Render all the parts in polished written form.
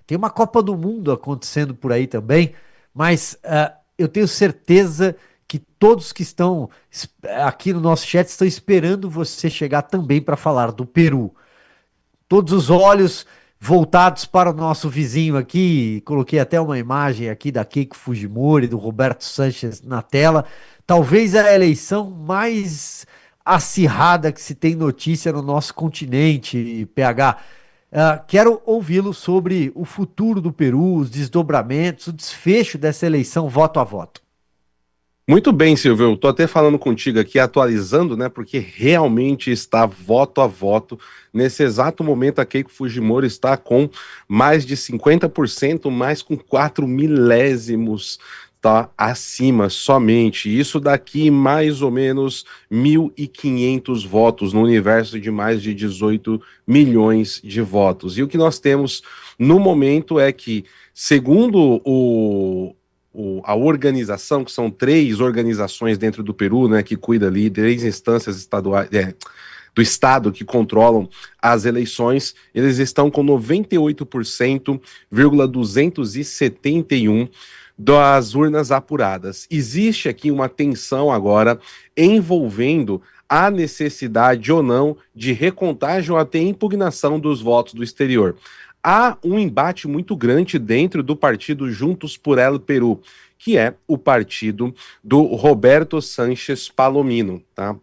Tem uma Copa do Mundo acontecendo por aí também, mas eu tenho certeza que todos que estão aqui no nosso chat estão esperando você chegar também para falar do Peru. Todos os olhos voltados para o nosso vizinho aqui. Coloquei até uma imagem aqui da Keiko Fujimori, do Roberto Sanches na tela. Talvez a eleição mais acirrada que se tem notícia no nosso continente, PH. Quero ouvi-lo sobre o futuro do Peru, os desdobramentos, o desfecho dessa eleição voto a voto. Muito bem, Silvio. Eu tô até falando contigo aqui, atualizando, né? Porque realmente está voto a voto. Nesse exato momento, a Keiko Fujimori está com mais de 50%, mais com 4 milésimos, tá acima somente. Isso daqui mais ou menos 1.500 votos no universo de mais de 18 milhões de votos. E o que nós temos no momento é que, segundo a organização, que são três organizações dentro do Peru, né, que cuida ali, três instâncias estaduais, do Estado que controlam as eleições, eles estão com 98,271 das urnas apuradas. Existe aqui uma tensão agora envolvendo a necessidade ou não de recontagem ou até impugnação dos votos do exterior. Há um embate muito grande dentro do partido Juntos por El Peru, que é o partido do Roberto Sánchez Palomino, tá?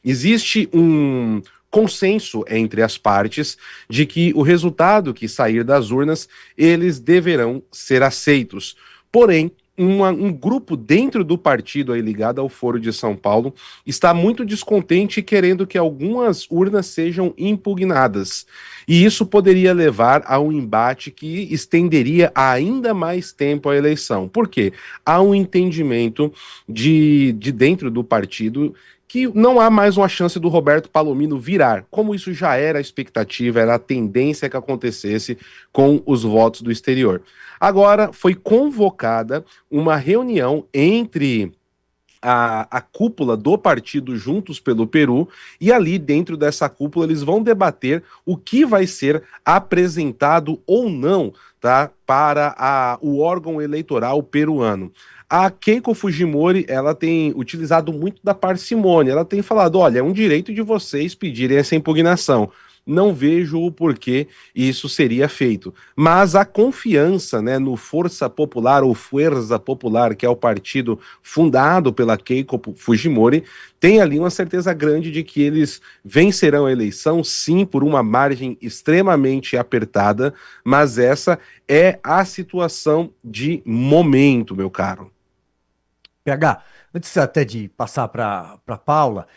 Existe um consenso entre as partes de que o resultado que sair das urnas, eles deverão ser aceitos. Porém, um grupo dentro do partido aí ligado ao Foro de São Paulo está muito descontente querendo que algumas urnas sejam impugnadas. E isso poderia levar a um embate que estenderia ainda mais tempo a eleição. Por quê? Há um entendimento de dentro do partido que não há mais uma chance do Roberto Palomino virar, como isso já era a expectativa, era a tendência que acontecesse com os votos do exterior. Agora foi convocada uma reunião entre a cúpula do partido Juntos pelo Peru, e ali dentro dessa cúpula eles vão debater o que vai ser apresentado ou não, tá, para o órgão eleitoral peruano. A Keiko Fujimori, ela tem utilizado muito da parcimônia, ela tem falado, olha, é um direito de vocês pedirem essa impugnação. Não vejo o porquê isso seria feito. Mas a confiança, né, no Força Popular ou Fuerza Popular, que é o partido fundado pela Keiko Fujimori, tem ali uma certeza grande de que eles vencerão a eleição, sim, por uma margem extremamente apertada, mas essa é a situação de momento, meu caro. PH, antes até de passar para Paula,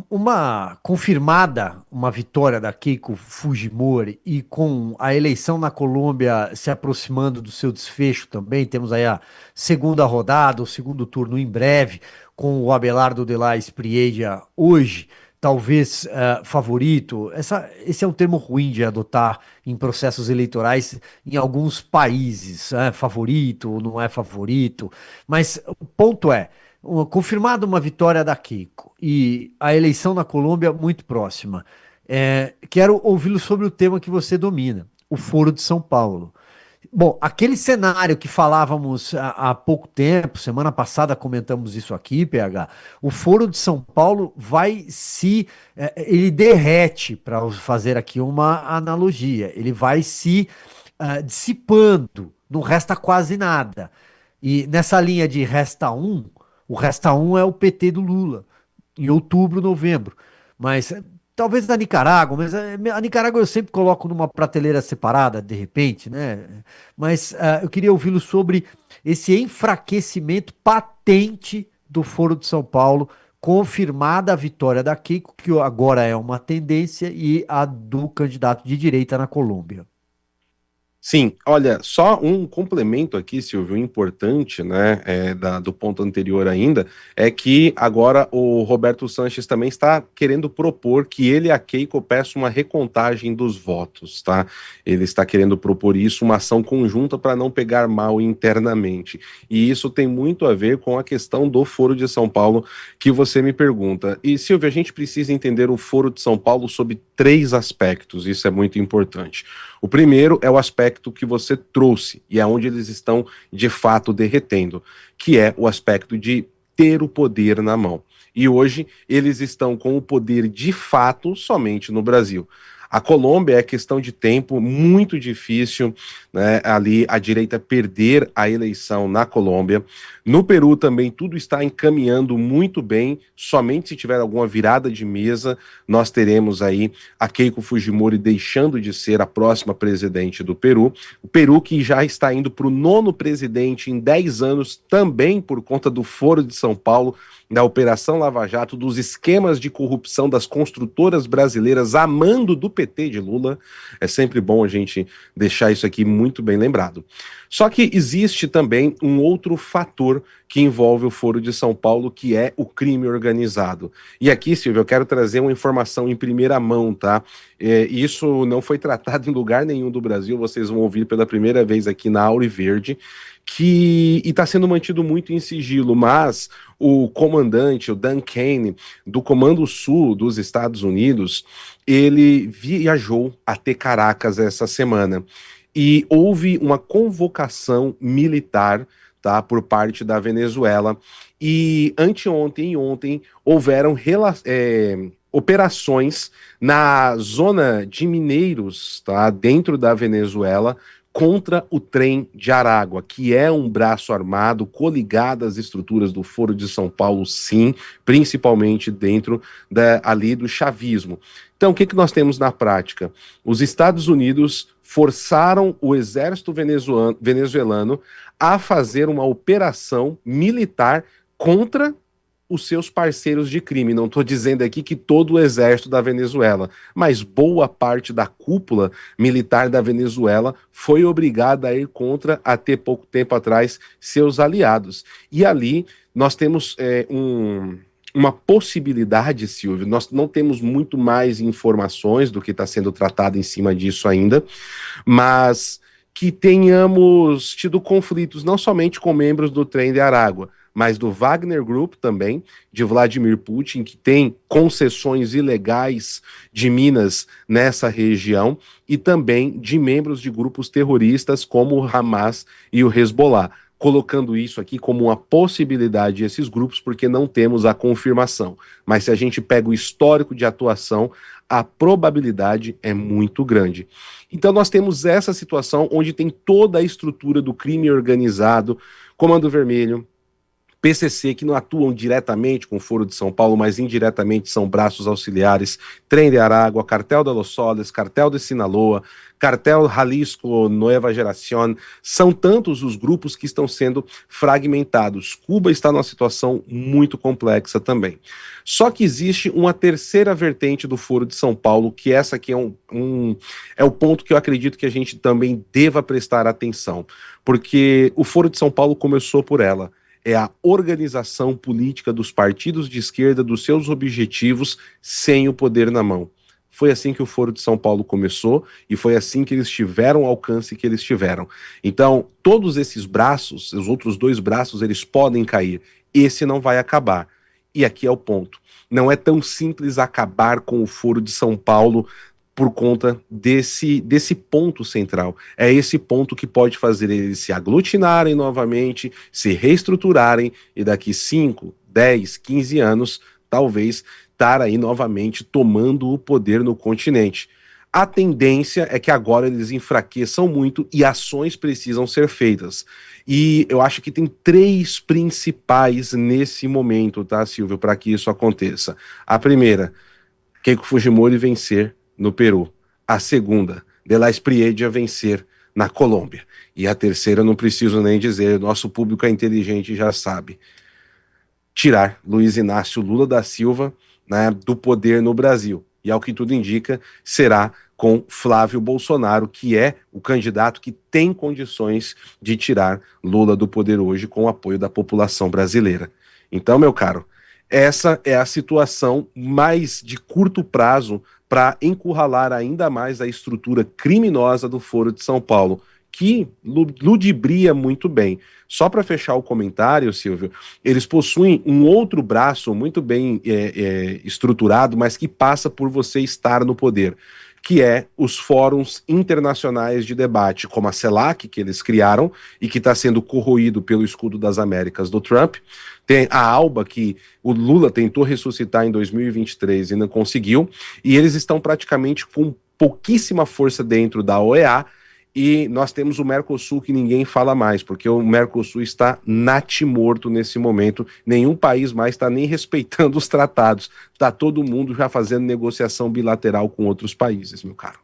uma confirmada uma vitória da Keiko Fujimori e com a eleição na Colômbia se aproximando do seu desfecho também, temos aí a segunda rodada, o segundo turno em breve, com o Abelardo de la Espriella hoje talvez favorito. Esse é um termo ruim de adotar em processos eleitorais em alguns países, favorito ou não é favorito. Mas o ponto é, confirmada uma vitória da Keiko e a eleição na Colômbia muito próxima. Quero ouvi-lo sobre o tema que você domina, o Foro de São Paulo. Bom, aquele cenário que falávamos há pouco tempo, semana passada comentamos isso aqui, PH, o Foro de São Paulo ele derrete, para fazer aqui uma analogia, ele vai se dissipando, não resta quase nada. E nessa linha de resta um, o resta um é o PT do Lula, em outubro, novembro. Mas talvez da Nicarágua, mas a Nicarágua eu sempre coloco numa prateleira separada, de repente, né? Mas eu queria ouvi-lo sobre esse enfraquecimento patente do Foro de São Paulo, confirmada a vitória da Keiko, que agora é uma tendência, e a do candidato de direita na Colômbia. Sim, olha, só um complemento aqui, Silvio, importante, né, do ponto anterior ainda, é que agora o Roberto Sanches também está querendo propor que ele e a Keiko peçam uma recontagem dos votos, tá? Ele está querendo propor isso, uma ação conjunta para não pegar mal internamente. E isso tem muito a ver com a questão do Foro de São Paulo que você me pergunta. E, Silvio, a gente precisa entender o Foro de São Paulo sob três aspectos, isso é muito importante. O primeiro é o aspecto que você trouxe, e é onde eles estão de fato derretendo, que é o aspecto de ter o poder na mão. E hoje eles estão com o poder de fato somente no Brasil. A Colômbia é questão de tempo, muito difícil, né, ali a direita perder a eleição na Colômbia. No Peru também tudo está encaminhando muito bem, somente se tiver alguma virada de mesa, nós teremos aí a Keiko Fujimori deixando de ser a próxima presidente do Peru. O Peru que já está indo para o nono presidente em 10 anos, também por conta do Foro de São Paulo, da Operação Lava Jato, dos esquemas de corrupção das construtoras brasileiras a mando do PT de Lula. É sempre bom a gente deixar isso aqui muito bem lembrado. Só que existe também um outro fator que envolve o Foro de São Paulo, que é o crime organizado. E aqui, Silvio, eu quero trazer uma informação em primeira mão, tá? Isso não foi tratado em lugar nenhum do Brasil, vocês vão ouvir pela primeira vez aqui na Auriverde, que está sendo mantido muito em sigilo, mas o comandante, o Dan Kane, do Comando Sul dos Estados Unidos, ele viajou até Caracas essa semana e houve uma convocação militar, tá, por parte da Venezuela, e anteontem e ontem houveram operações na zona de mineiros, tá, dentro da Venezuela, contra o trem de Aragua, que é um braço armado coligado às estruturas do Foro de São Paulo, sim, principalmente dentro ali do chavismo. Então, o que, que nós temos na prática? Os Estados Unidos forçaram o exército venezuelano a fazer uma operação militar contra os seus parceiros de crime. Não estou dizendo aqui que todo o exército da Venezuela, mas boa parte da cúpula militar da Venezuela foi obrigada a ir contra, até pouco tempo atrás, seus aliados. E ali nós temos uma possibilidade, Silvio, nós não temos muito mais informações do que está sendo tratado em cima disso ainda, mas que tenhamos tido conflitos não somente com membros do Trem de Aragua, mas do Wagner Group também, de Vladimir Putin, que tem concessões ilegais de minas nessa região, e também de membros de grupos terroristas como o Hamas e o Hezbollah, colocando isso aqui como uma possibilidade esses grupos, porque não temos a confirmação. Mas se a gente pega o histórico de atuação, a probabilidade é muito grande. Então nós temos essa situação onde tem toda a estrutura do crime organizado, Comando Vermelho, PCC, que não atuam diretamente com o Foro de São Paulo, mas indiretamente são braços auxiliares, Trem de Aragua, Cartel de Los Soles, Cartel de Sinaloa, Cartel Jalisco Nueva Generación, são tantos os grupos que estão sendo fragmentados. Cuba está numa situação muito complexa também. Só que existe uma terceira vertente do Foro de São Paulo, que essa aqui é o ponto que eu acredito que a gente também deva prestar atenção, porque o Foro de São Paulo começou por ela. É a organização política dos partidos de esquerda, dos seus objetivos, sem o poder na mão. Foi assim que o Foro de São Paulo começou e foi assim que eles tiveram o alcance que eles tiveram. Então, todos esses braços, os outros dois braços, eles podem cair. Esse não vai acabar. E aqui é o ponto. Não é tão simples acabar com o Foro de São Paulo por conta desse ponto central. É esse ponto que pode fazer eles se aglutinarem novamente, se reestruturarem e daqui 5, 10, 15 anos, talvez estar aí novamente tomando o poder no continente. A tendência é que agora eles enfraqueçam muito e ações precisam ser feitas. E eu acho que tem três principais nesse momento, tá, Silvio, para que isso aconteça. A primeira, Keiko Fujimori vencer no Peru. A segunda, De La Espriella vencer na Colômbia. E a terceira, não preciso nem dizer, nosso público é inteligente e já sabe. Tirar Luiz Inácio Lula da Silva, né, do poder no Brasil. E ao que tudo indica, será com Flávio Bolsonaro, que é o candidato que tem condições de tirar Lula do poder hoje com o apoio da população brasileira. Então, meu caro, essa é a situação mais de curto prazo para encurralar ainda mais a estrutura criminosa do Foro de São Paulo, que ludibria muito bem. Só para fechar o comentário, Silvio, eles possuem um outro braço muito bem estruturado, mas que passa por você estar no poder, que é os fóruns internacionais de debate, como a CELAC, que eles criaram e que está sendo corroído pelo escudo das Américas do Trump. Tem a ALBA, que o Lula tentou ressuscitar em 2023 e não conseguiu, e eles estão praticamente com pouquíssima força dentro da OEA, e nós temos o Mercosul, que ninguém fala mais, porque o Mercosul está natimorto nesse momento. Nenhum país mais está nem respeitando os tratados. Está todo mundo já fazendo negociação bilateral com outros países, meu caro.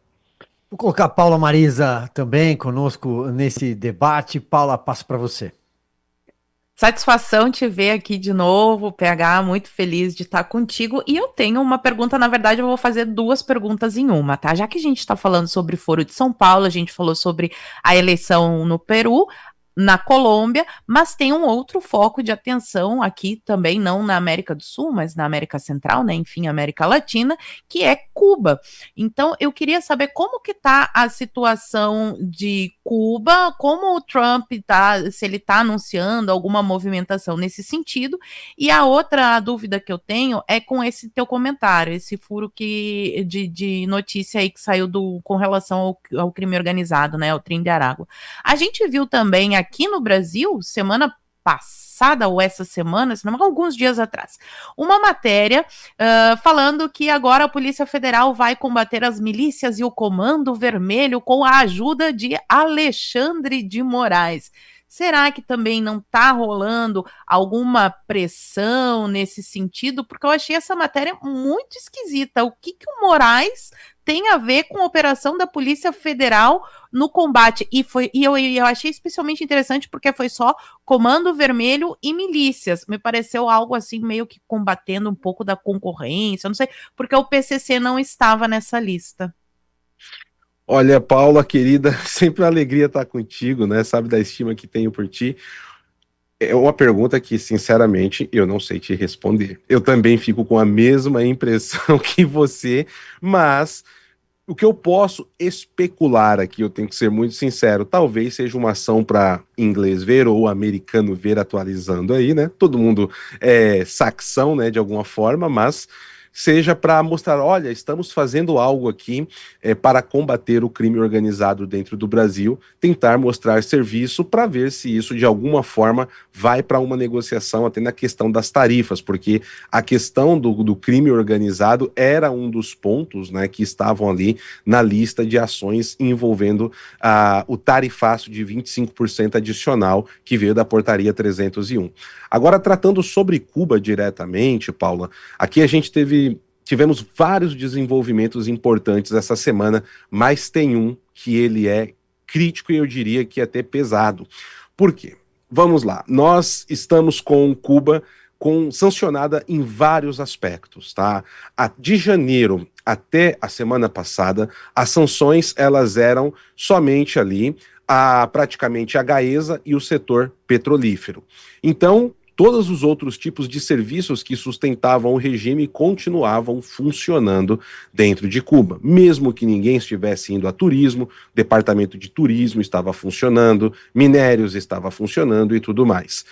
Vou colocar a Paula Marisa também conosco nesse debate. Paula, passo para você. Satisfação te ver aqui de novo, PH, muito feliz de estar contigo. E eu tenho uma pergunta, na verdade, eu vou fazer duas perguntas em uma, tá? Já que a gente está falando sobre Foro de São Paulo, a gente falou sobre a eleição no Peru, na Colômbia, mas tem um outro foco de atenção aqui também, não na América do Sul, mas na América Central, né, enfim, América Latina, que é Cuba. Então, eu queria saber como que tá a situação de Cuba, como o Trump tá, se ele tá anunciando alguma movimentação nesse sentido, e a outra dúvida que eu tenho é com esse teu comentário, esse furo de notícia aí que saiu com relação ao crime organizado, né, ao Tren de Aragua. A gente viu também aqui no Brasil, semana passada ou essa semana, se não, alguns dias atrás, uma matéria falando que agora a Polícia Federal vai combater as milícias e o Comando Vermelho com a ajuda de Alexandre de Moraes. Será que também não está rolando alguma pressão nesse sentido? Porque eu achei essa matéria muito esquisita. O que o Moraes tem a ver com a operação da Polícia Federal no combate? E eu achei especialmente interessante porque foi só Comando Vermelho e milícias. Me pareceu algo assim meio que combatendo um pouco da concorrência, não sei, porque o PCC não estava nessa lista. Olha, Paula, querida, sempre uma alegria estar contigo, né? Sabe da estima que tenho por ti. É uma pergunta que, sinceramente, eu não sei te responder. Eu também fico com a mesma impressão que você, mas o que eu posso especular aqui, eu tenho que ser muito sincero, talvez seja uma ação para inglês ver ou americano ver atualizando aí, né? Todo mundo é saxão, né, de alguma forma, mas seja para mostrar, olha, estamos fazendo algo aqui para combater o crime organizado dentro do Brasil, tentar mostrar serviço para ver se isso de alguma forma vai para uma negociação até na questão das tarifas, porque a questão do crime organizado era um dos pontos, né, que estavam ali na lista de ações envolvendo o tarifaço de 25% adicional que veio da portaria 301. Agora, tratando sobre Cuba diretamente, Paula, aqui a gente tivemos vários desenvolvimentos importantes essa semana, mas tem um que ele é crítico e eu diria que até pesado. Por quê? Vamos lá, nós estamos com Cuba sancionada em vários aspectos, tá? De janeiro até a semana passada, as sanções elas eram somente ali praticamente a Gaesa e o setor petrolífero. Então, todos os outros tipos de serviços que sustentavam o regime continuavam funcionando dentro de Cuba. Mesmo que ninguém estivesse indo a turismo, o departamento de turismo estava funcionando, minérios estava funcionando e tudo mais.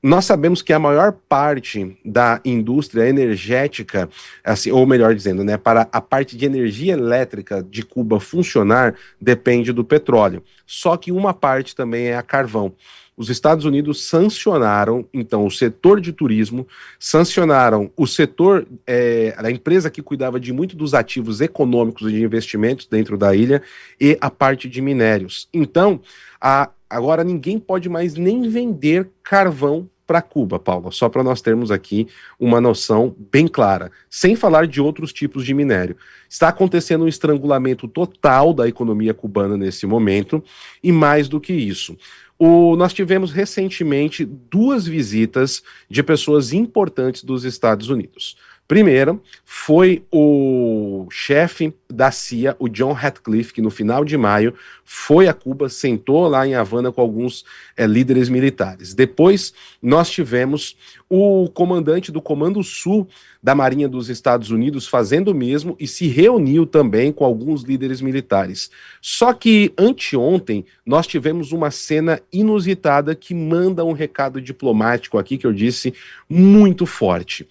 Nós sabemos que a maior parte da indústria energética, assim, ou melhor dizendo, né, para a parte de energia elétrica de Cuba funcionar, depende do petróleo. Só que uma parte também é a carvão. Os Estados Unidos sancionaram, então, o setor de turismo, sancionaram o setor, a empresa que cuidava de muito dos ativos econômicos e de investimentos dentro da ilha e a parte de minérios. Então, agora ninguém pode mais nem vender carvão para Cuba, Paula, só para nós termos aqui uma noção bem clara, sem falar de outros tipos de minério. Está acontecendo um estrangulamento total da economia cubana nesse momento, e mais do que isso, nós tivemos recentemente 2 visitas de pessoas importantes dos Estados Unidos. Primeiro, foi o chefe da CIA, o John Ratcliffe, que no final de maio foi a Cuba, sentou lá em Havana com alguns líderes militares. Depois, nós tivemos o comandante do Comando Sul da Marinha dos Estados Unidos fazendo o mesmo e se reuniu também com alguns líderes militares. Só que anteontem, nós tivemos uma cena inusitada que manda um recado diplomático aqui, que eu disse, muito forte.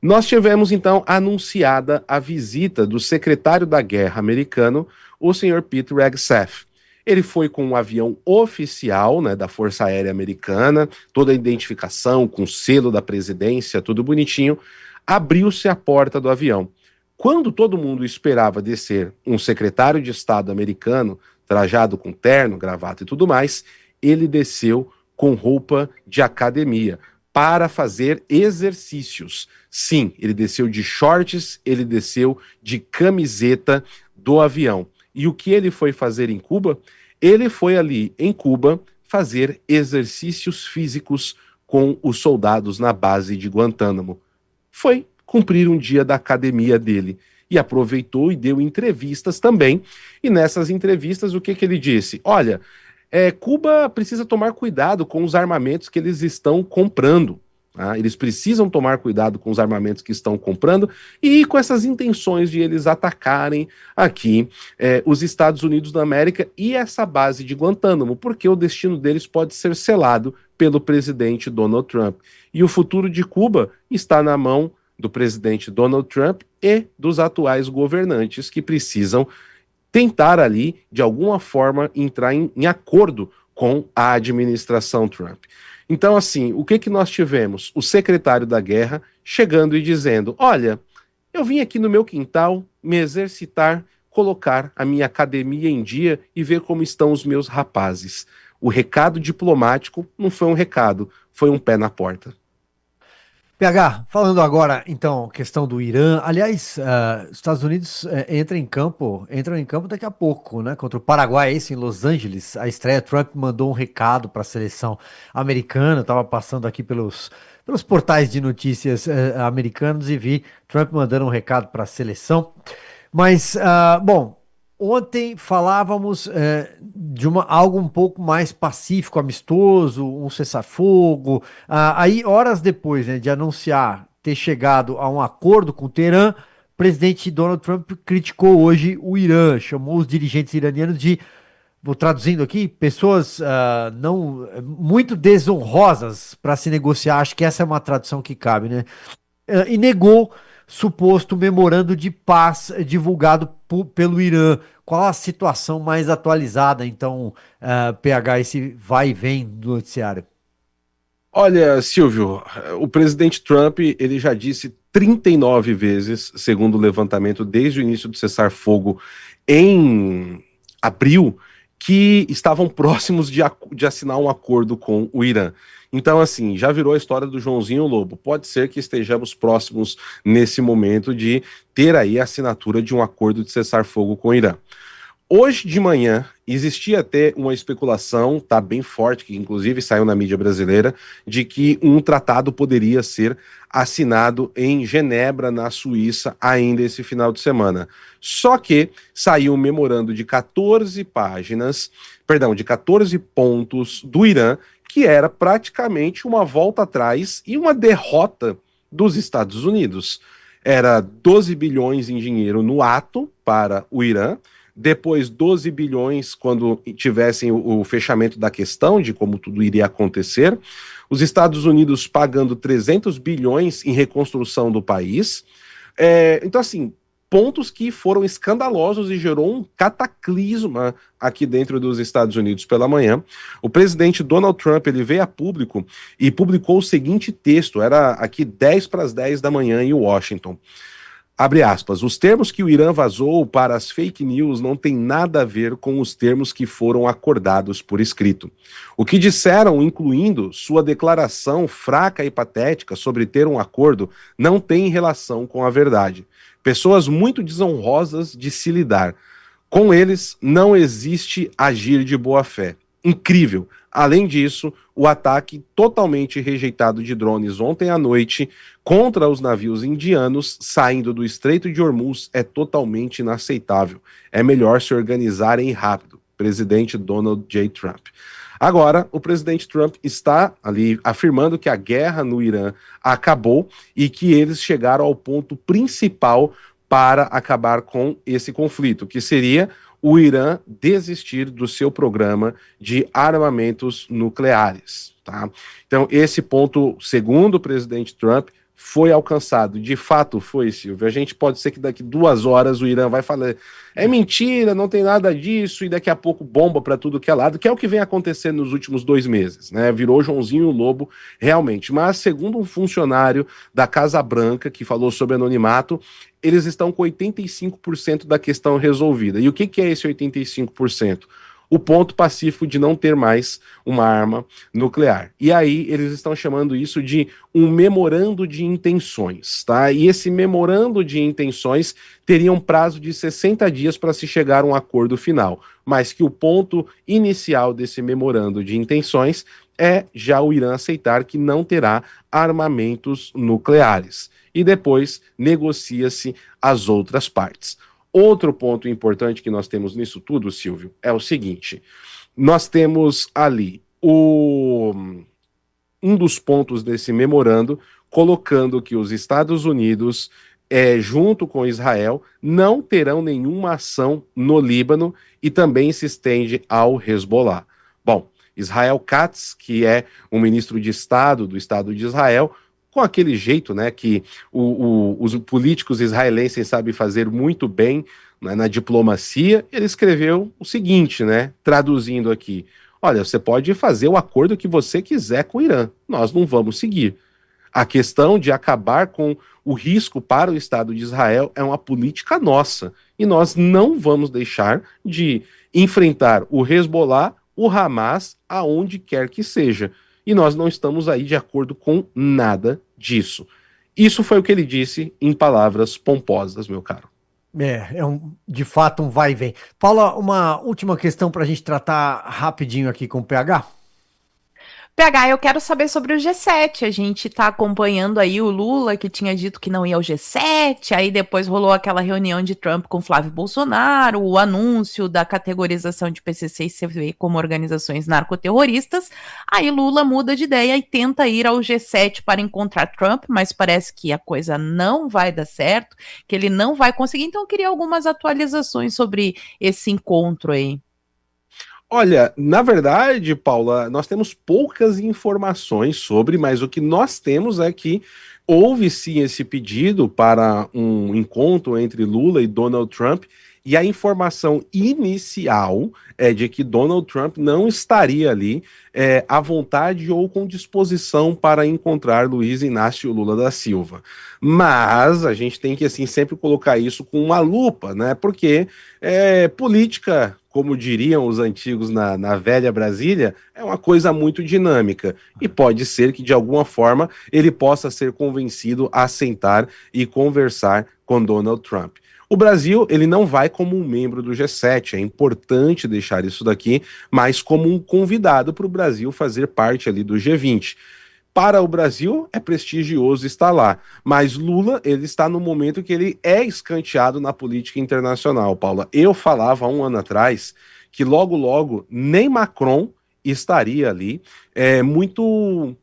Nós tivemos, então, anunciada a visita do secretário da Guerra americano, o senhor Pete Hegseth. Ele foi com um avião oficial, né, da Força Aérea Americana, toda a identificação com o selo da presidência, tudo bonitinho. Abriu-se a porta do avião. Quando todo mundo esperava descer um secretário de Estado americano, trajado com terno, gravata e tudo mais, ele desceu com roupa de academia, para fazer exercícios. Sim, ele desceu de shorts, ele desceu de camiseta do avião. E o que ele foi fazer em Cuba? Ele foi ali em Cuba fazer exercícios físicos com os soldados na base de Guantánamo. Foi cumprir um dia da academia dele. E aproveitou e deu entrevistas também. E nessas entrevistas, o que ele disse? Olha, Cuba precisa tomar cuidado com os armamentos que eles estão comprando. Tá? Eles precisam tomar cuidado com os armamentos que estão comprando e com essas intenções de eles atacarem aqui os Estados Unidos da América e essa base de Guantánamo, porque o destino deles pode ser selado pelo presidente Donald Trump. E o futuro de Cuba está na mão do presidente Donald Trump e dos atuais governantes que precisam tentar ali, de alguma forma, entrar em acordo com a administração Trump. Então, assim, o que nós tivemos? O secretário da Guerra chegando e dizendo, olha, eu vim aqui no meu quintal me exercitar, colocar a minha academia em dia e ver como estão os meus rapazes. O recado diplomático não foi um recado, foi um pé na porta. PH, falando agora, então, questão do Irã, aliás, os Estados Unidos entram em campo daqui a pouco, né, contra o Paraguai, esse em Los Angeles, a estreia. Trump mandou um recado para a seleção americana, estava passando aqui pelos portais de notícias americanos e vi Trump mandando um recado para a seleção, mas, bom, ontem falávamos de algo um pouco mais pacífico, amistoso, um cessar-fogo. Aí, horas depois, né, de anunciar ter chegado a um acordo com o Teherã, o presidente Donald Trump criticou hoje o Irã, chamou os dirigentes iranianos de, vou traduzindo aqui, pessoas não muito desonrosas para se negociar. Acho que essa é uma tradução que cabe, né? E negou suposto memorando de paz divulgado pelo Irã. Qual a situação mais atualizada, então, PH, esse vai e vem do noticiário? Olha, Silvio, o presidente Trump, ele já disse 39 vezes, segundo o levantamento, desde o início do cessar-fogo em abril, que estavam próximos de assinar um acordo com o Irã. Então, assim, já virou a história do Joãozinho Lobo. Pode ser que estejamos próximos, nesse momento, de ter aí a assinatura de um acordo de cessar-fogo com o Irã. Hoje de manhã, existia até uma especulação, tá bem forte, que inclusive saiu na mídia brasileira, de que um tratado poderia ser assinado em Genebra, na Suíça, ainda esse final de semana. Só que saiu um memorando de 14 páginas, de 14 pontos do Irã, que era praticamente uma volta atrás e uma derrota dos Estados Unidos. Era 12 bilhões em dinheiro no ato para o Irã, depois 12 bilhões quando tivessem o fechamento da questão de como tudo iria acontecer, os Estados Unidos pagando 300 bilhões em reconstrução do país. Então, assim, pontos que foram escandalosos e gerou um cataclisma aqui dentro dos Estados Unidos pela manhã. O presidente Donald Trump, ele veio a público e publicou o seguinte texto, era aqui 10 para as 10 da manhã em Washington. Abre aspas, os termos que o Irã vazou para as fake news não têm nada a ver com os termos que foram acordados por escrito. O que disseram, incluindo sua declaração fraca e patética sobre ter um acordo, não tem relação com a verdade. Pessoas muito desonrosas de se lidar. Com eles não existe agir de boa fé. incrível. Além disso, o ataque totalmente rejeitado de drones ontem à noite contra os navios indianos saindo do Estreito de Hormuz é totalmente inaceitável. É melhor se organizarem rápido. Presidente Donald J. Trump. Agora, o presidente Trump está ali afirmando que a guerra no Irã acabou e que eles chegaram ao ponto principal para acabar com esse conflito, que seria o Irã desistir do seu programa de armamentos nucleares. Tá? Então, esse ponto, segundo o presidente Trump, foi alcançado. De fato foi, Silvio. A gente pode ser que daqui 2 horas o Irã vai falar é mentira, não tem nada disso, e daqui a pouco bomba para tudo que é lado, que é o que vem acontecendo nos últimos 2 meses, né? Virou Joãozinho Lobo, realmente. Mas, segundo um funcionário da Casa Branca, que falou sobre anonimato, eles estão com 85% da questão resolvida. E o que é esse 85%? O ponto pacífico de não ter mais uma arma nuclear. E aí eles estão chamando isso de um memorando de intenções, tá? E esse memorando de intenções teria um prazo de 60 dias para se chegar a um acordo final, mas que o ponto inicial desse memorando de intenções é já o Irã aceitar que não terá armamentos nucleares. E depois negocia-se as outras partes. Outro ponto importante que nós temos nisso tudo, Silvio, é o seguinte: nós temos ali um dos pontos desse memorando colocando que os Estados Unidos, junto com Israel, não terão nenhuma ação no Líbano e também se estende ao Hezbollah. Bom, Israel Katz, que é o ministro de Estado do Estado de Israel, com aquele jeito, né, que os políticos israelenses sabem fazer muito bem, né, na diplomacia, ele escreveu o seguinte, né, traduzindo aqui: olha, você pode fazer o acordo que você quiser com o Irã, nós não vamos seguir. A questão de acabar com o risco para o Estado de Israel é uma política nossa, e nós não vamos deixar de enfrentar o Hezbollah, o Hamas, aonde quer que seja. E nós não estamos aí de acordo com nada disso. Isso foi o que ele disse em palavras pomposas, meu caro. De fato um vai e vem. Paula, uma última questão para a gente tratar rapidinho aqui com o PH. PH, eu quero saber sobre o G7. A gente está acompanhando aí o Lula, que tinha dito que não ia ao G7, aí depois rolou aquela reunião de Trump com Flávio Bolsonaro, o anúncio da categorização de PCC e CVV como organizações narcoterroristas. Aí Lula muda de ideia e tenta ir ao G7 para encontrar Trump, mas parece que a coisa não vai dar certo, que ele não vai conseguir. Então eu queria algumas atualizações sobre esse encontro aí. Olha, na verdade, Paula, nós temos poucas informações sobre, mas o que nós temos é que houve sim esse pedido para um encontro entre Lula e Donald Trump, e a informação inicial é de que Donald Trump não estaria ali à vontade ou com disposição para encontrar Luiz Inácio Lula da Silva. Mas a gente tem que assim sempre colocar isso com uma lupa, né? Porque política, como diriam os antigos na velha Brasília, é uma coisa muito dinâmica. E pode ser que, de alguma forma, ele possa ser convencido a sentar e conversar com Donald Trump. O Brasil, ele não vai como um membro do G7, é importante deixar isso daqui, mas como um convidado para o Brasil fazer parte ali do G20. Para o Brasil, é prestigioso estar lá, mas Lula, ele está no momento que ele é escanteado na política internacional, Paula. Eu falava há um ano atrás que logo, logo, nem Macron estaria ali muito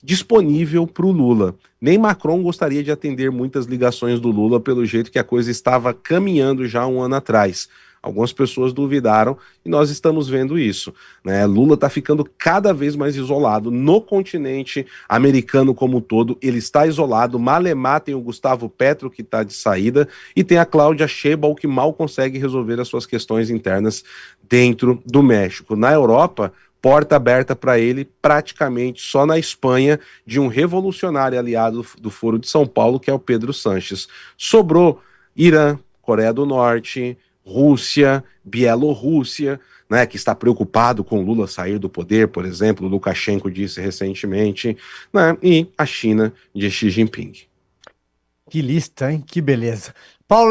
disponível para o Lula. Nem Macron gostaria de atender muitas ligações do Lula pelo jeito que a coisa estava caminhando já um ano atrás. Algumas pessoas duvidaram e nós estamos vendo isso, né? Lula está ficando cada vez mais isolado no continente americano como um todo. Ele está isolado. Malemar tem o Gustavo Petro, que está de saída, e tem a Cláudia Sheinbaum, que mal consegue resolver as suas questões internas dentro do México. Na Europa, porta aberta para ele praticamente só na Espanha, de um revolucionário aliado do Foro de São Paulo, que é o Pedro Sanches. Sobrou Irã, Coreia do Norte, Rússia, Bielorrússia, né, que está preocupado com Lula sair do poder, por exemplo, Lukashenko disse recentemente, né, e a China de Xi Jinping. Que lista, hein? Que beleza. Paulo